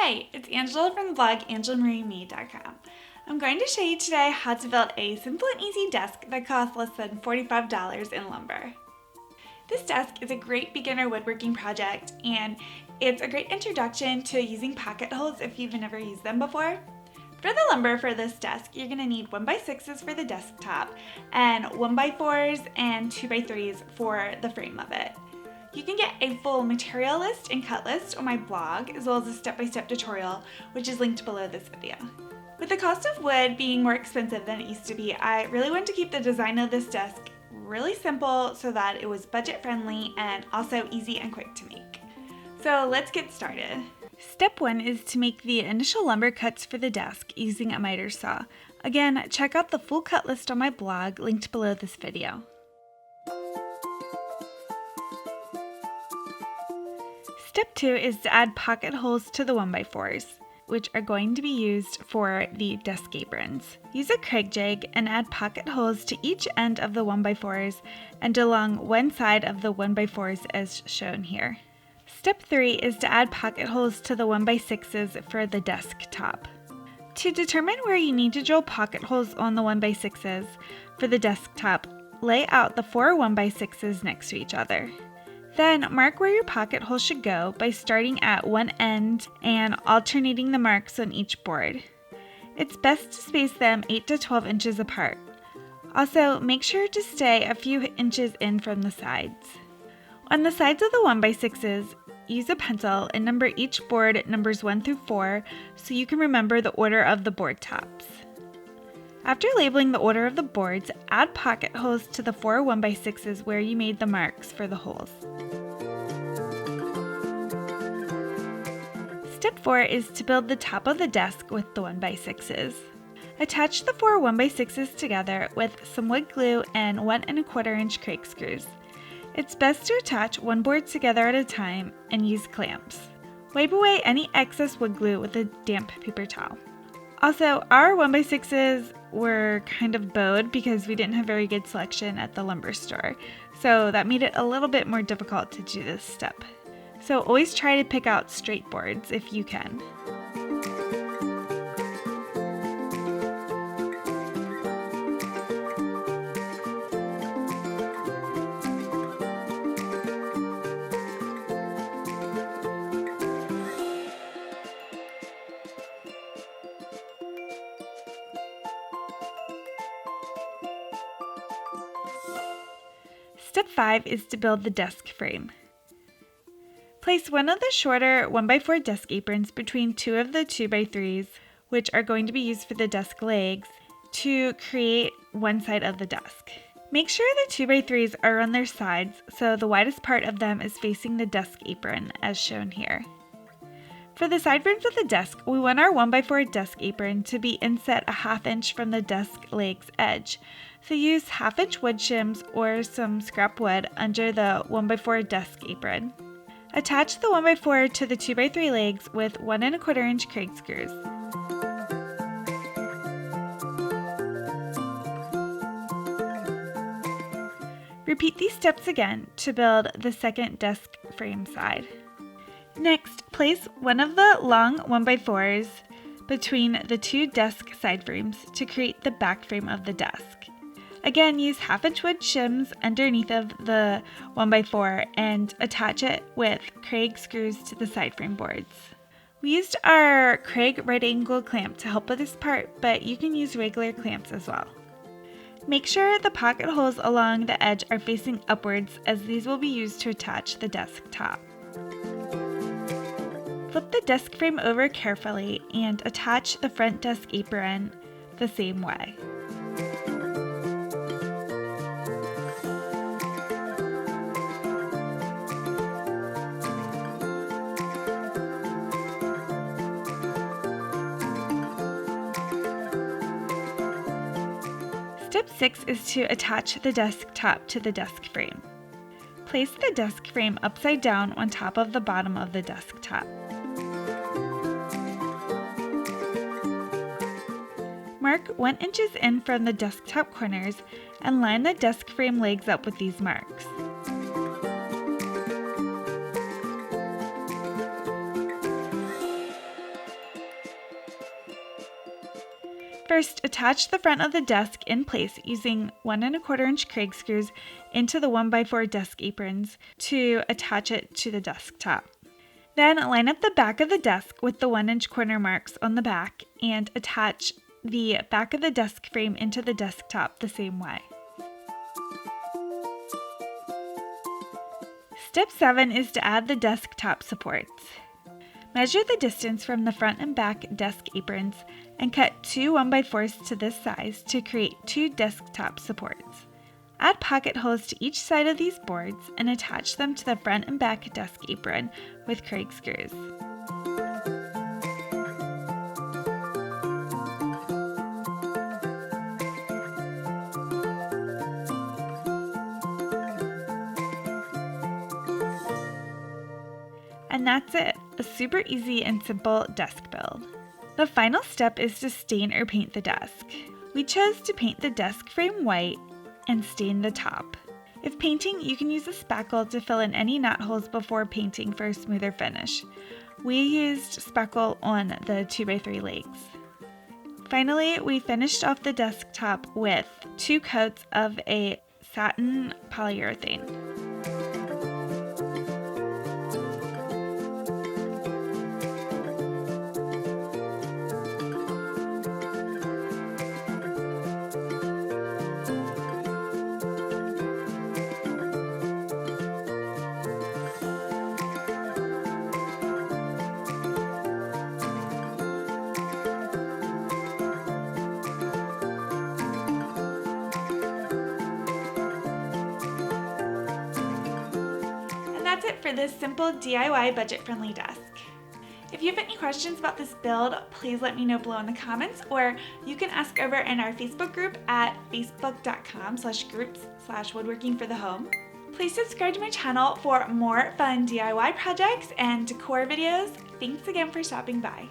Hi, it's Angela from the blog angelamarieme.com. I'm going to show you today how to build a simple and easy desk that costs less than $45 in lumber. This desk is a great beginner woodworking project, and it's a great introduction to using pocket holes if you've never used them before. For the lumber for this desk, you're going to need 1x6s for the desktop and 1x4s and 2x3s for the frame of it. You can get a full material list and cut list on my blog, as well as a step-by-step tutorial, which is linked below this video. With the cost of wood being more expensive than it used to be, I really wanted to keep the design of this desk really simple so that it was budget friendly and also easy and quick to make. So let's get started. Step 1 is to make the initial lumber cuts for the desk using a miter saw. Again, check out the full cut list on my blog, linked below this video. Step 2 is to add pocket holes to the 1x4s, which are going to be used for the desk aprons. Use a Kreg jig and add pocket holes to each end of the 1x4s and along one side of the 1x4s as shown here. Step 3 is to add pocket holes to the 1x6s for the desktop. To determine where you need to drill pocket holes on the 1x6s for the desktop, lay out the 4 1x6s next to each other. Then mark where your pocket hole should go by starting at one end and alternating the marks on each board. It's best to space them 8 to 12 inches apart. Also, make sure to stay a few inches in from the sides. On the sides of the 1x6s, use a pencil and number each board numbers 1 through 4 so you can remember the order of the board tops. After labeling the order of the boards, add pocket holes to the 4 1x6s where you made the marks for the holes. Step 4 is to build the top of the desk with the 1x6s. Attach the 4 1x6s together with some wood glue and 1 1/4 inch Kreg screws. It's best to attach one board together at a time and use clamps. Wipe away any excess wood glue with a damp paper towel. Also, our 1x6s were kind of bowed because we didn't have very good selection at the lumber store, so that made it a little bit more difficult to do this step. So always try to pick out straight boards if you can. Step 5 is to build the desk frame. Place one of the shorter 1x4 desk aprons between two of the 2x3s, which are going to be used for the desk legs, to create one side of the desk. Make sure the 2x3s are on their sides so the widest part of them is facing the desk apron, as shown here. For the side frames of the desk, we want our 1x4 desk apron to be inset a 1/2 inch from the desk leg's edge, so use 1/2 inch wood shims or some scrap wood under the 1x4 desk apron. Attach the 1x4 to the 2x3 legs with 1 1/4 inch Kreg screws. Repeat these steps again to build the second desk frame side. Next, place one of the long 1x4s between the two desk side frames to create the back frame of the desk. Again, use 1/2 inch wood shims underneath of the 1x4 and attach it with Kreg screws to the side frame boards. We used our Kreg right angle clamp to help with this part, but you can use regular clamps as well. Make sure the pocket holes along the edge are facing upwards, as these will be used to attach the desk top. Flip the desk frame over carefully and attach the front desk apron the same way. Step 6 is to attach the desk top to the desk frame. Place the desk frame upside down on top of the bottom of the desk top. Mark 1 inch in from the desktop corners and line the desk frame legs up with these marks. First, attach the front of the desk in place using 1 1/4 inch Kreg screws into the 1x4 desk aprons to attach it to the desktop. Then line up the back of the desk with the 1-inch corner marks on the back and attach the back of the desk frame into the desktop the same way. Step 7 is to add the desktop supports. Measure the distance from the front and back desk aprons and cut 2 1x4s to this size to create 2 desktop supports. Add pocket holes to each side of these boards and attach them to the front and back desk apron with Kreg screws. And that's it, a super easy and simple desk build. The final step is to stain or paint the desk. We chose to paint the desk frame white and stain the top. If painting, you can use a spackle to fill in any knot holes before painting for a smoother finish. We used spackle on the 2x3 legs. Finally, we finished off the desktop with 2 coats of a satin polyurethane. That's it for this simple DIY budget-friendly desk. If you have any questions about this build, please let me know below in the comments, or you can ask over in our Facebook group at facebook.com/groups/woodworking-for-the-home. Please subscribe to my channel for more fun DIY projects and decor videos. Thanks again for stopping by.